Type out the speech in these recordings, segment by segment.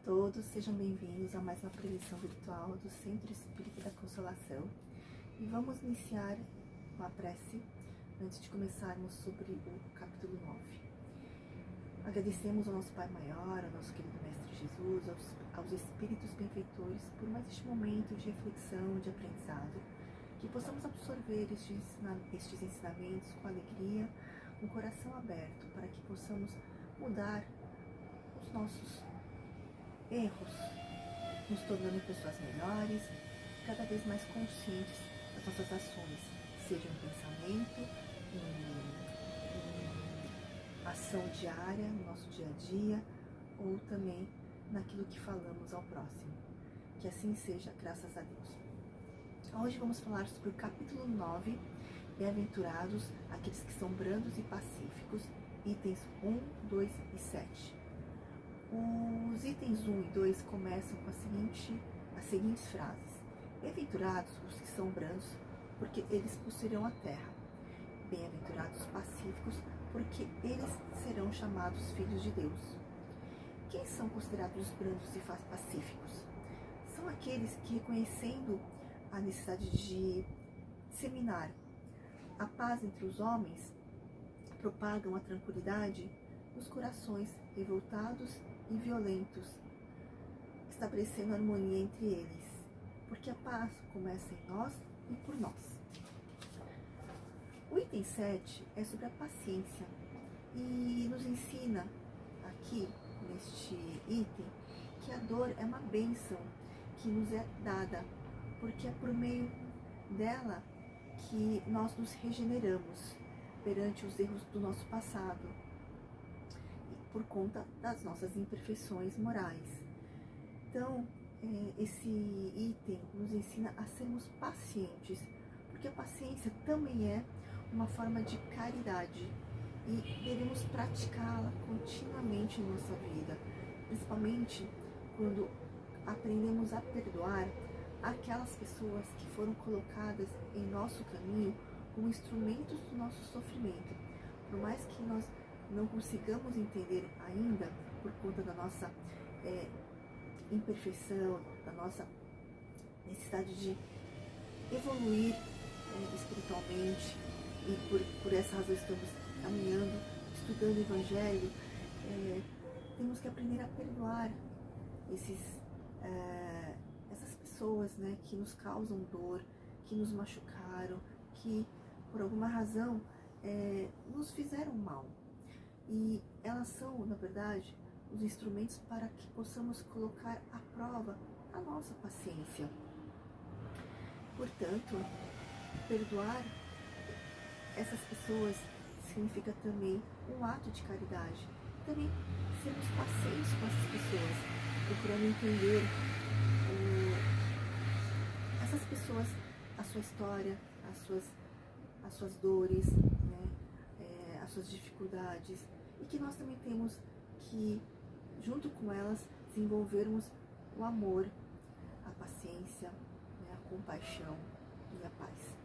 todos, sejam bem-vindos a mais uma preleção virtual do Centro Espírita da Consolação. E vamos iniciar uma prece antes de começarmos sobre o capítulo 9. Agradecemos ao nosso Pai Maior, ao nosso querido Mestre Jesus, aos Espíritos benfeitores por mais este momento de reflexão, de aprendizado, que possamos absorver estes ensinamentos com alegria, com o coração aberto, para que possamos mudar os nossos erros, nos tornando pessoas melhores, cada vez mais conscientes das nossas ações, seja em pensamento, em ação diária, no nosso dia a dia, ou também naquilo que falamos ao próximo. Que assim seja, graças a Deus. Hoje vamos falar sobre o capítulo 9, Bem-aventurados aqueles que são brandos e pacíficos, itens 1, 2 e 7. Os itens 1 e 2 começam com as seguintes frases. Bem-aventurados os que são brandos, porque eles possuirão a terra. Bem-aventurados os pacíficos, porque eles serão chamados filhos de Deus. Quem são considerados brandos e pacíficos? São aqueles que, reconhecendo a necessidade de disseminar a paz entre os homens, propagam a tranquilidade nos corações revoltados e violentos, estabelecendo harmonia entre eles, porque a paz começa em nós e por nós. O item 7 é sobre a paciência e nos ensina aqui, neste item, que a dor é uma bênção que nos é dada, porque é por meio dela que nós nos regeneramos perante os erros do nosso passado, por conta das nossas imperfeições morais. Então, esse item nos ensina a sermos pacientes, porque a paciência também é uma forma de caridade e devemos praticá-la continuamente em nossa vida, principalmente quando aprendemos a perdoar aquelas pessoas que foram colocadas em nosso caminho como instrumentos do nosso sofrimento. Por mais que nós não consigamos entender ainda, por conta da nossa imperfeição, da nossa necessidade de evoluir espiritualmente, e por essa razão estamos caminhando, estudando o Evangelho, temos que aprender a perdoar essas pessoas, né, que nos causam dor, que nos machucaram, que por alguma razão nos fizeram mal. E elas são, na verdade, os instrumentos para que possamos colocar à prova a nossa paciência. Portanto, perdoar essas pessoas significa também um ato de caridade. Também sermos pacientes com essas pessoas, procurando entender essas pessoas, a sua história, as suas dores, né? As suas dificuldades, e que nós também temos que, junto com elas, desenvolvermos o amor, a paciência, né? A compaixão e a paz.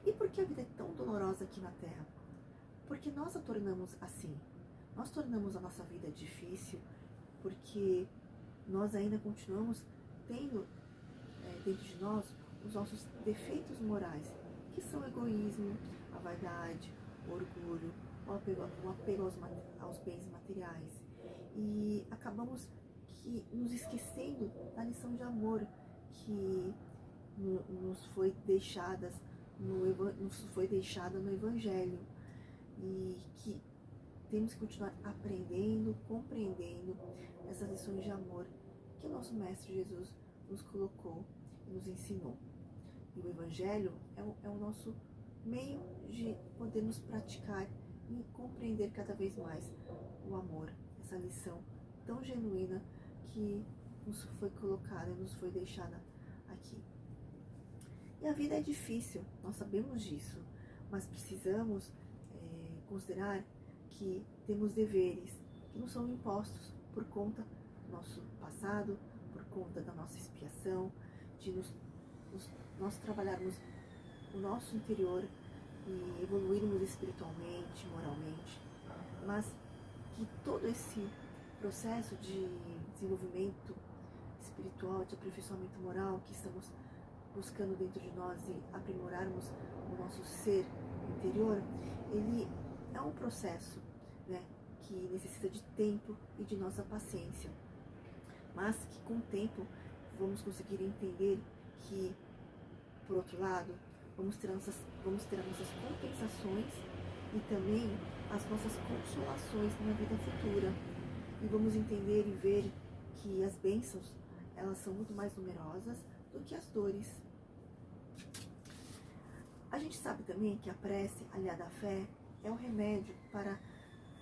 E por que a vida é tão dolorosa aqui na Terra? Porque nós a tornamos assim. Nós tornamos a nossa vida difícil porque nós ainda continuamos tendo dentro de nós os nossos defeitos morais, que são o egoísmo, a vaidade, o orgulho, o apego aos bens materiais. E acabamos nos esquecendo da lição de amor que nos foi deixada no Evangelho, e que temos que continuar aprendendo, compreendendo essas lições de amor que o nosso Mestre Jesus nos colocou e nos ensinou. E o Evangelho é o nosso meio de podermos praticar e compreender cada vez mais o amor, essa lição tão genuína que nos foi colocada e nos foi deixada aqui. E a vida é difícil, nós sabemos disso, mas precisamos considerar que temos deveres que nos são impostos por conta do nosso passado, por conta da nossa expiação, de nós trabalharmos o nosso interior e evoluirmos espiritualmente, moralmente, mas que todo esse processo de desenvolvimento espiritual, de aperfeiçoamento moral que estamos buscando dentro de nós e aprimorarmos o nosso ser interior, ele é um processo, né, que necessita de tempo e de nossa paciência, mas que com o tempo vamos conseguir entender que, por outro lado, vamos ter as nossas compensações e também as nossas consolações na vida futura, e vamos entender e ver que as bênçãos, elas são muito mais numerosas do que as dores. A gente sabe também que a prece, aliada à fé, é o remédio para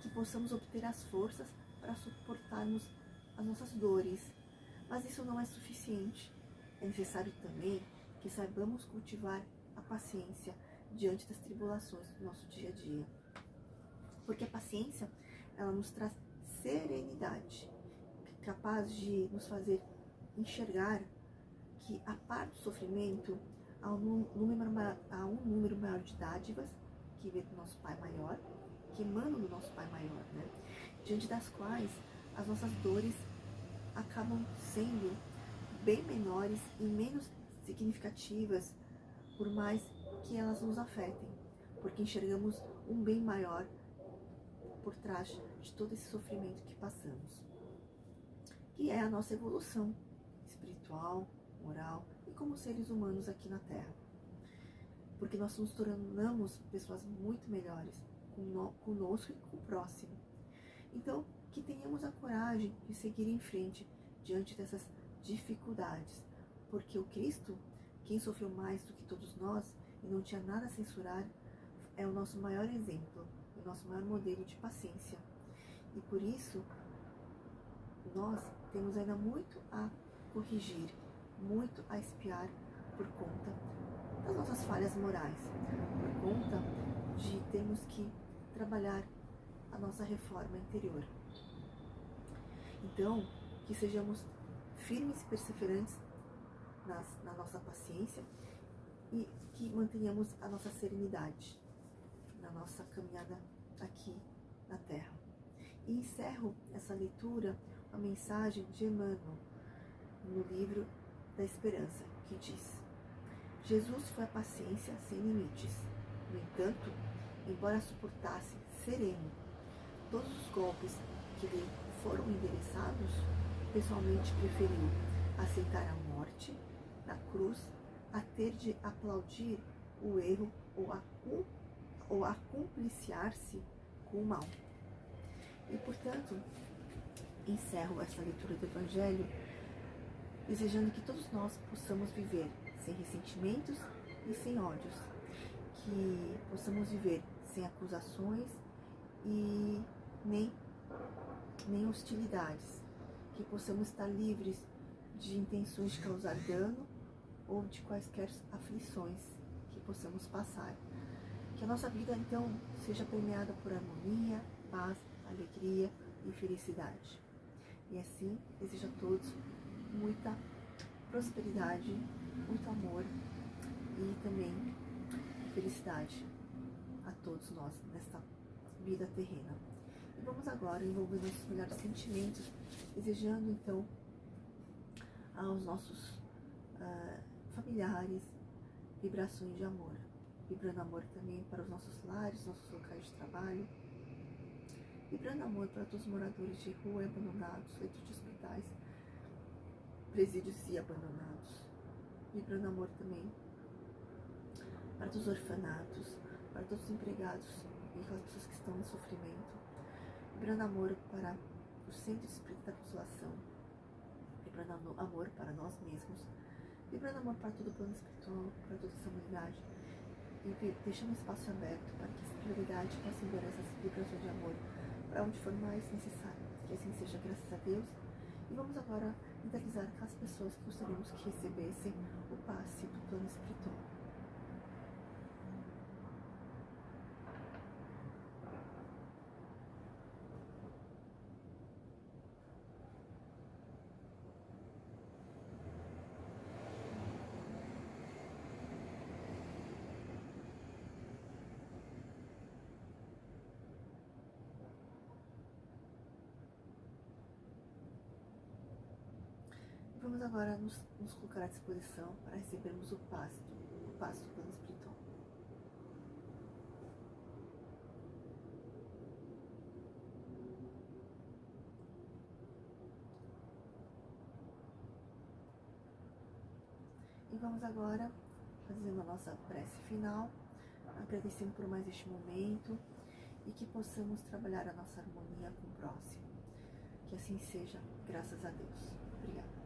que possamos obter as forças para suportarmos as nossas dores. Mas isso não é suficiente. É necessário também que saibamos cultivar a paciência diante das tribulações do nosso dia a dia. Porque a paciência, ela nos traz serenidade, capaz de nos fazer enxergar que, a par do sofrimento, há um número maior de dádivas que vem do nosso Pai maior, que emanam do nosso Pai maior, né? Diante das quais as nossas dores acabam sendo bem menores e menos significativas, por mais que elas nos afetem, porque enxergamos um bem maior por trás de todo esse sofrimento que passamos, que é a nossa evolução espiritual, moral e como seres humanos aqui na Terra. Porque nós nos tornamos pessoas muito melhores conosco e com o próximo. Então, que tenhamos a coragem de seguir em frente diante dessas dificuldades, porque o Cristo, quem sofreu mais do que todos nós e não tinha nada a censurar, é o nosso maior exemplo, o nosso maior modelo de paciência. E por isso, nós temos ainda muito a corrigir, muito a expiar por conta das nossas falhas morais, por conta de termos que trabalhar a nossa reforma interior. Então, que sejamos firmes e perseverantes na nossa paciência e que mantenhamos a nossa serenidade na nossa caminhada aqui na Terra. E encerro essa leitura com a mensagem de Emmanuel no livro da Esperança, que diz: Jesus foi a paciência sem limites. No entanto, embora suportasse sereno todos os golpes que lhe foram endereçados, pessoalmente preferiu aceitar a morte na cruz a ter de aplaudir o erro ou a compliciar-se com o mal. E, portanto, encerro essa leitura do Evangelho desejando que todos nós possamos viver sem ressentimentos e sem ódios, que possamos viver sem acusações e nem hostilidades, que possamos estar livres de intenções de causar dano ou de quaisquer aflições que possamos passar. Que a nossa vida, então, seja permeada por harmonia, paz, alegria e felicidade. E assim, desejo a todos muita prosperidade, muito amor e também felicidade a todos nós nesta vida terrena. E vamos agora envolver nossos melhores sentimentos, desejando então aos nossos familiares vibrações de amor, vibrando amor também para os nossos lares, nossos locais de trabalho, vibrando amor para todos os moradores de rua e abandonados, leitos de hospitais, presídios e abandonados, vibrando amor também para todos os orfanatos, para todos os empregados e aquelas pessoas que estão em sofrimento, vibrando amor para o Centro Espírita da Consolação, vibrando amor para nós mesmos, vibrando amor para todo o plano espiritual, para toda essa humanidade, e deixando um espaço aberto para que essa prioridade possa enviar essas vibrações de amor para onde for mais necessário. Que assim seja, graças a Deus. E vamos agora mentalizar aquelas pessoas que gostaríamos que recebessem o passe do plano espiritual. Vamos agora nos colocar à disposição para recebermos o passo do plano espiritual. E vamos agora fazendo a nossa prece final, agradecendo por mais este momento e que possamos trabalhar a nossa harmonia com o próximo. Que assim seja, graças a Deus. Obrigada.